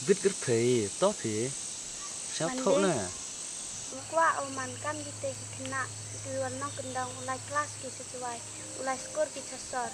viết cái phê tốt thì sao thốt nè qua ở man kan kita kena tuan nak kendang ulai kelas kita sesuai ulai skor kita sor.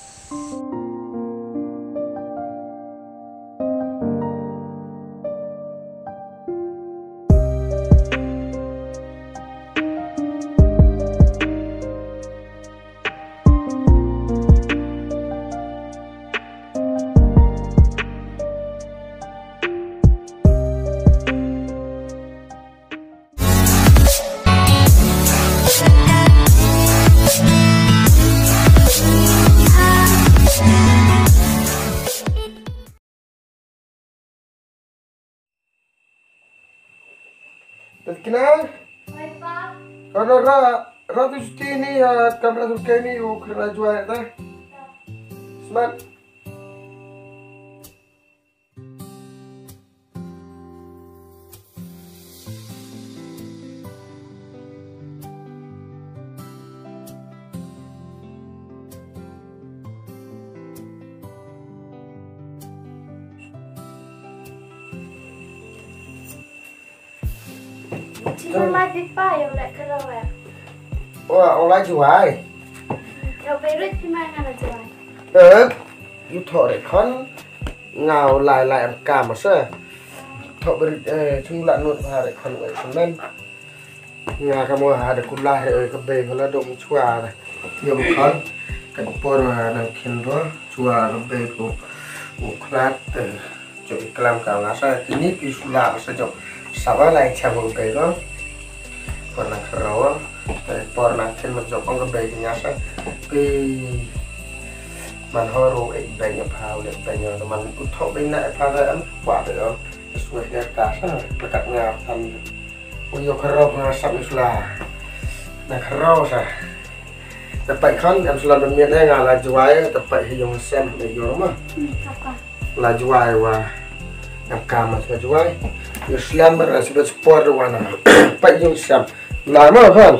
Kenal? Hai Pak. Kalau Ratu Suci ini kamera Suci ini kena jual tak? Smart. Cuma lagi Pak yang nak kerja. Wah, orang jual. Kalau berit gimana nak jual? You thọ để con ngào lại cả mà sao? Thọ berit chung lại nuốt hà để con vậy con nên nhà kamu ada kulah ke be kalau dong chua này nhiều con cái por đang khen đó chua ke be ko uklat chỗ kelam cả là sao ini pisula sao sabar lại chào mừng cái đó còn là khẩu cái por là khen một chỗ con ke be nhà sao cáiมันฮอรูอีกแบ่งกับพาวเลยแบ่งอย่างมันอุทธไปไหนพาวได้อันกว่าเดี๋ยวสวยงามตาประกัดงามทำอุยคารอบงาสับอิสลานะคารอบซะแต่ไปขั้นอัมสลามเป็นเมียได้งานลาจวายแต่ไปให้ยงเซมในยูโรมาลาจวายว่าอัมกามาลาจวายอิสลามเป็นสิ่งสปอร์ตวันนั้นไปยงเซมลามาขั้น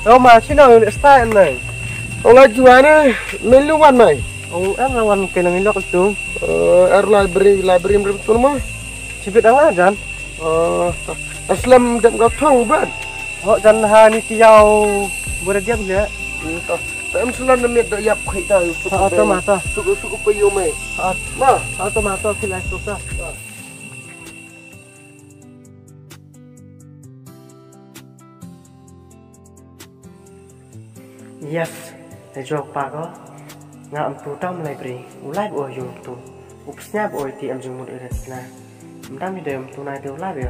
Đâu mà khi nào lại style này? Ông lagi jualnya meluan mai. Ông em lawan kenang ilok itu. Library betul mah. Cipit ang ajan. Aslam dan kau tahu ban. Họ jan ha ni tiao berdiam dia. Em sulan namit dah yap kita. Automata. Suku payu mai. Ma, automata kilai susah. Yes, để cho pa có ngạm tu trong library, ulai bộ dùng tu, upsnya bộ thì em dùng một ít là, em đang đi đêm tu này đều ulai vậy.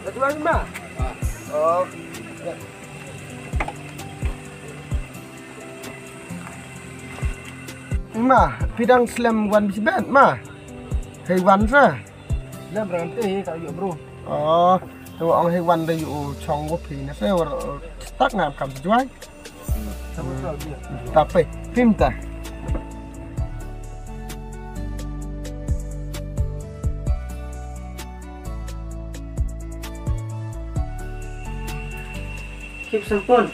Betul kan mbak? Oh. Ma, pidang slam wan bisbat ma. Hewan sa. Dia berhenti tak yuk bro. Oh, tu orang hewan dah yuk chong wopi na sa tak ngam kam jual. Tapi film ta. Keep sempun.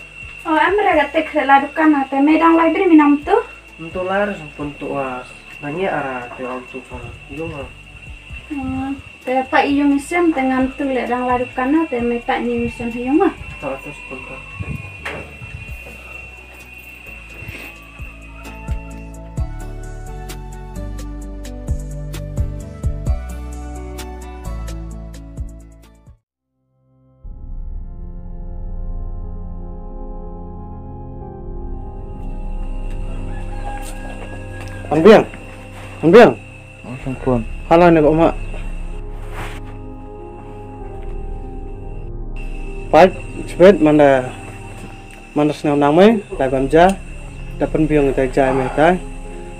Oh, em mereka tek ladukan hati medang library minam tu. Untuk lar sempun tuas. Nanya arah tiang tu sana. Yung Te pak iyong isem dengan tu ledang ladukan hati metak ni isem iyong ah. tak tu sempun tu. Anbiang. oh sempun Halah ni kok mak. Pak, sebet mana senang namai, lai bamja, dapat biang kita jai mereka,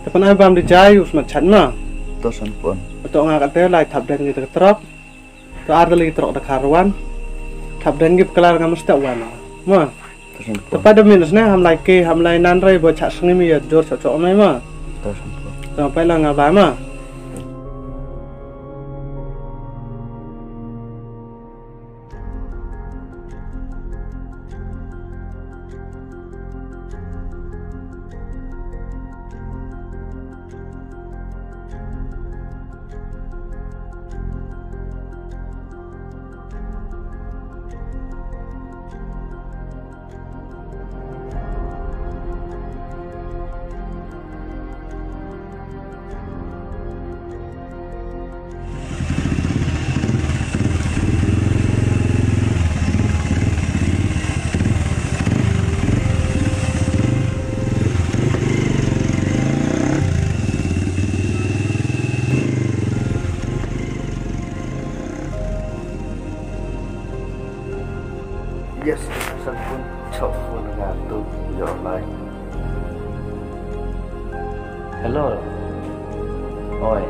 dapat ai bam dijai us macam mana? Tos sampun. Untuk ngangkat dia lai tap dan kita terap, tu ada lagi terok dekaruan, tap dan kita kelar ngamas tak wana, mah. Tos sampun. Tepat demi nusnya ham lai nan rai buat cak sengi mi jor cocok mai mah. Tos sampun. Sampai lah ngabai mah. Yes, sampun. Chop phone ngat tu yo lai. Hello. Oi.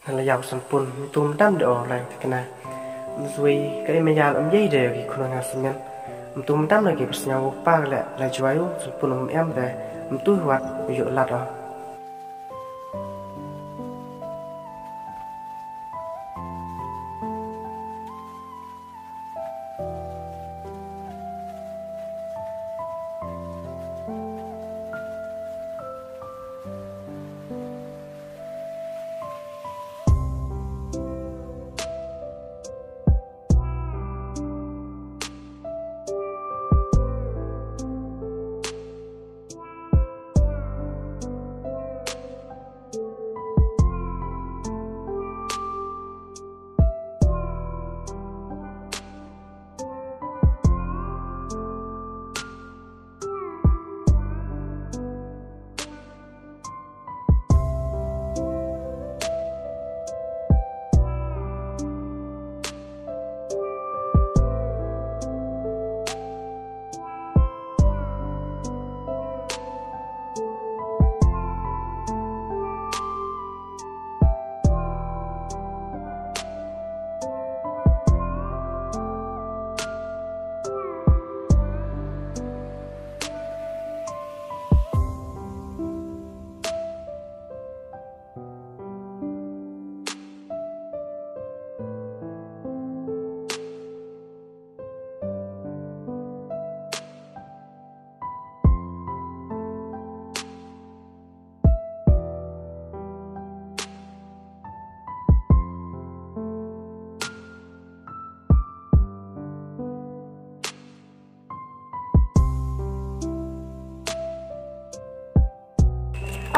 Là giàu sản pun tùm đam đỡ lại cái này rồi cái mà giàu em dây đều cái con ngà sinh nhân tùm đam là cái bớt nhau ba lẹ lại cho ai sản pun em để tôi hoạt ví dụ lạt đó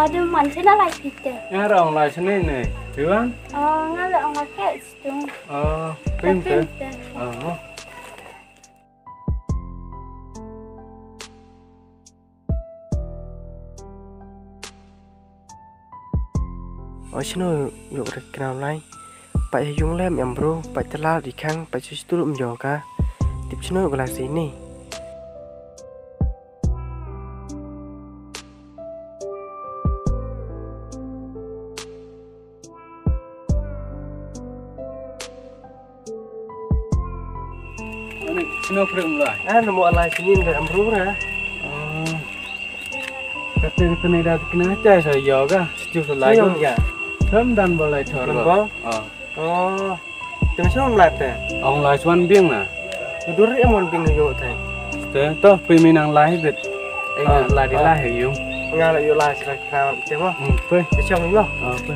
Aduh, mansin na like kita. Nga ra online sini nih. Diwan? Nga la ang market tung. Pinter. ở trên nơi yuk được nào này phải dùng lem em bro phải tala đi khang phải chơi tu lụm giò cả tiếp trên nơi là gì nè Sino frame lại. Nó mua lại xin nhìn về em bro nè Kata ni dah kena cai saya jaga. Sejauh lagi. ya Thấm dan boleh thor. Jangan cuma melatih. Ông lại xuân biếng nè. Dulu em mau bikin juga teh. Thế to peminang lai dit. Lai di lai hiểu. Nggak lah, yuk lah, silakan. Siapa? Pe. Siapa yang lo? Pe.